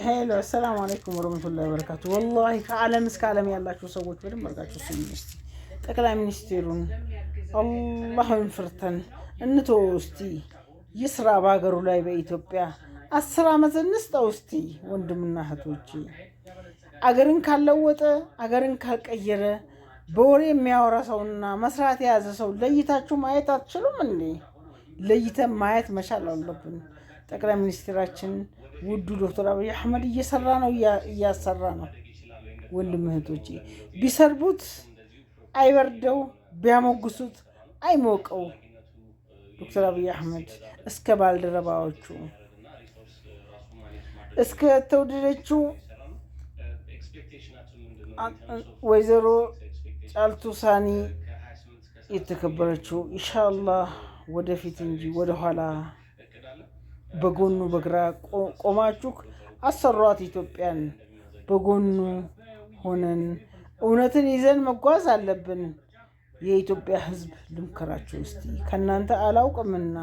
ሄሎ ሰላም አለይኩም ወረህመቱላሂ ወበረካቱ። ወላሂ ከዓለም እስከ ዓለም ያላችሁ ሰዎች በደንብ አድርጋችሁ ስሙኝ እስቲ። ጠቅላይ ሚኒስቴሩን አላህን ፍርተን እንተወው እስቲ። ይስራ በሀገሩ ላይ በኢትዮጵያ 10 ዓመት እንስጠው እስቲ። ወንድምና እህቶቼ አገርን ካልለወጠ አገርን ካልቀየረ በወሬ የሚያወራ ሰውና መስራት የያዘ ሰው ለይታችሁ ማየት አትችሉም እንዴ? ለይተን ማየት መቻል አለብን። ጠቅላይ ሚኒስትራችን ውዱ ዶክተር አብይ አህመድ እየሰራ ነው፣ እያሰራ ነው። ወንድም እህቶቼ ቢሰርቡት አይበርደው፣ ቢያሞግሱት አይሞቀው። ዶክተር አብይ አህመድ እስከ ባልደረባዎቹ እስከ ተወደደችው ወይዘሮ ጫልቱ ሳኒ የተከበረችው ኢንሻአላህ ወደፊት እንጂ ወደኋላ በጎኑ በግራ ቆማችሁ አሰሯት ኢትዮጵያን። በጎኑ ሆነን እውነትን ይዘን መጓዝ አለብን። የኢትዮጵያ ሕዝብ ልምከራችሁ እስቲ። ከናንተ አላውቅምና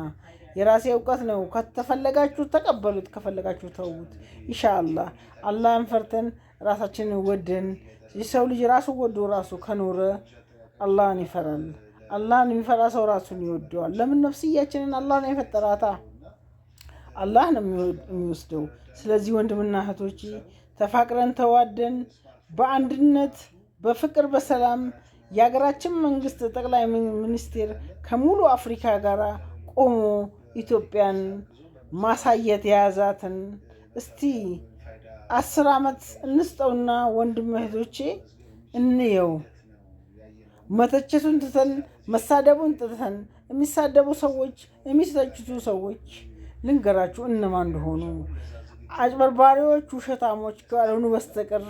የራሴ እውቀት ነው። ከተፈለጋችሁ ተቀበሉት፣ ከፈለጋችሁ ተውት። ኢንሻአላህ አላህን ፈርተን ራሳችንን ወደን። የሰው ልጅ ራሱ ወዶ ራሱ ከኖረ አላህን ይፈራል። አላህን የሚፈራ ሰው ራሱን ይወደዋል። ለምን? ነፍስያችንን አላህ ነው የፈጠራታ፣ አላህ ነው የሚወስደው። ስለዚህ ወንድምና እህቶቼ ተፋቅረን ተዋደን በአንድነት በፍቅር በሰላም የሀገራችን መንግስት ጠቅላይ ሚኒስቴር ከሙሉ አፍሪካ ጋር ቆሞ ኢትዮጵያን ማሳየት የያዛትን እስቲ 10 ዓመት እንስጠውና ወንድም እህቶቼ እንየው። መተቸቱን ትተን መሳደቡን ትተን የሚሳደቡ ሰዎች የሚተቹቱ ሰዎች ልንገራችሁ እነማን እንደሆኑ። አጭበርባሪዎች፣ ውሸታሞች ካልሆኑ በስተቀር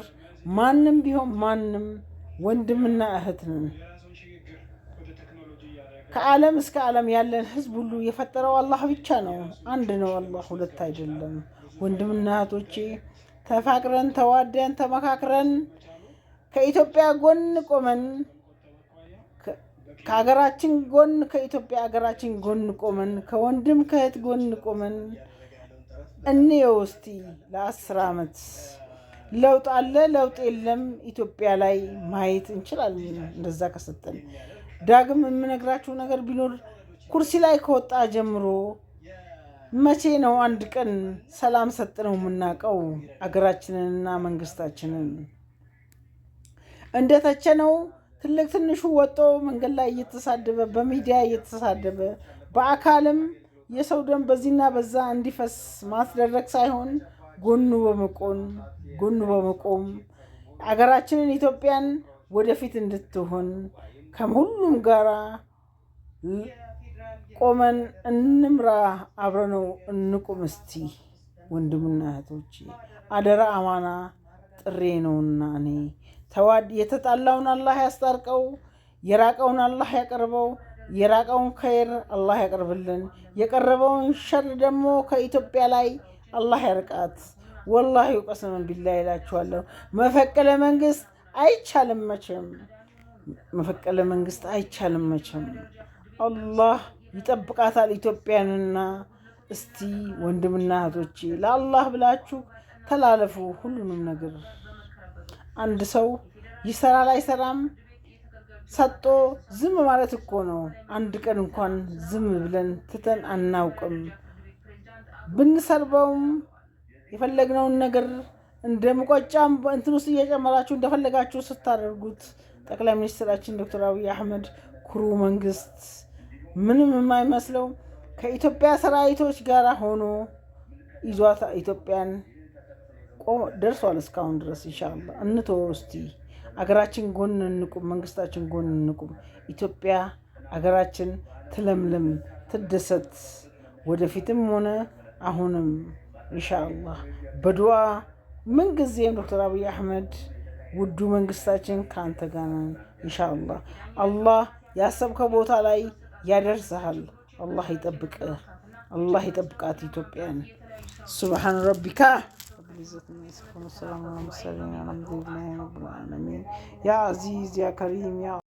ማንም ቢሆን ማንም ወንድምና እህት ነን። ከዓለም እስከ ዓለም ያለን ህዝብ ሁሉ የፈጠረው አላህ ብቻ ነው። አንድ ነው አላህ፣ ሁለት አይደለም። ወንድምና እህቶቼ ተፋቅረን ተዋደን ተመካክረን ከኢትዮጵያ ጎን ቆመን ከሀገራችን ጎን ከኢትዮጵያ ሀገራችን ጎን ቆመን ከወንድም ከእህት ጎን ቆመን እንየው እስቲ። ለ10 ዓመት ለውጥ አለ ለውጥ የለም ኢትዮጵያ ላይ ማየት እንችላለን። እንደዛ ከሰጠን ዳግም የምነግራችሁ ነገር ቢኖር ኩርሲ ላይ ከወጣ ጀምሮ መቼ ነው አንድ ቀን ሰላም ሰጥነው የምናውቀው? አገራችንንና መንግስታችንን እንደተቸነው ትልቅ ትንሹ ወጦ መንገድ ላይ እየተሳደበ በሚዲያ እየተሳደበ በአካልም የሰው ደም በዚህና በዛ እንዲፈስ ማስደረግ ሳይሆን ጎኑ በመቆም አገራችንን ኢትዮጵያን ወደፊት እንድትሆን ከሁሉም ጋራ ቆመን እንምራ፣ አብረነው እንቁም እስቲ። ወንድምና እህቶቼ አደራ አማና ጥሬ ነውና እኔ የተጣላውን አላህ ያስታርቀው፣ የራቀውን አላህ ያቀርበው፣ የራቀውን ኸይር አላህ ያቀርብልን፣ የቀረበውን ሸር ደግሞ ከኢትዮጵያ ላይ አላህ ያርቃት። ወላሂ ቀሰመን ቢላሂ እላችኋለሁ መፈቀለ መንግስት አይቻልም መቼም፣ መፈቀለ መንግስት አይቻልም መቼም። አላህ ይጠብቃታል ኢትዮጵያንና። እስቲ ወንድምና እህቶቼ ለአላህ ብላችሁ ተላለፉ ሁሉንም ነገር። አንድ ሰው ይሰራል አይሰራም ሰጦ ዝም ማለት እኮ ነው። አንድ ቀን እንኳን ዝም ብለን ትተን አናውቅም። ብንሰርበውም የፈለግነውን ነገር እንደ ሙቀጫም እንትን ውስጥ እየጨመራችሁ እንደፈለጋችሁ ስታደርጉት ጠቅላይ ሚኒስትራችን ዶክተር አብይ አህመድ ኩሩ መንግስት ምንም የማይመስለው ከኢትዮጵያ ሰራዊቶች ጋር ሆኖ ይዟታ ኢትዮጵያን ደርሷል እስካሁን ድረስ። ኢንሻአላህ እንተወው እስቲ። አገራችን ጎን እንቁም፣ መንግስታችን ጎን እንቁም። ኢትዮጵያ አገራችን ትለምልም፣ ትደሰት። ወደፊትም ሆነ አሁንም ኢንሻአላህ በዱዓ ምንጊዜም ዶክተር አብይ አህመድ ውዱ መንግስታችን ከአንተ ጋር ነን። ኢንሻአላህ አላህ ያሰብከው ቦታ ላይ ያደርሰሃል። አላህ ይጠብቅህ፣ አላህ ይጠብቃት ኢትዮጵያን። ሱብሃን ረቢካ والسلام على المرسلين الحمد لله رب العالمين يا عزيز يا كريم يا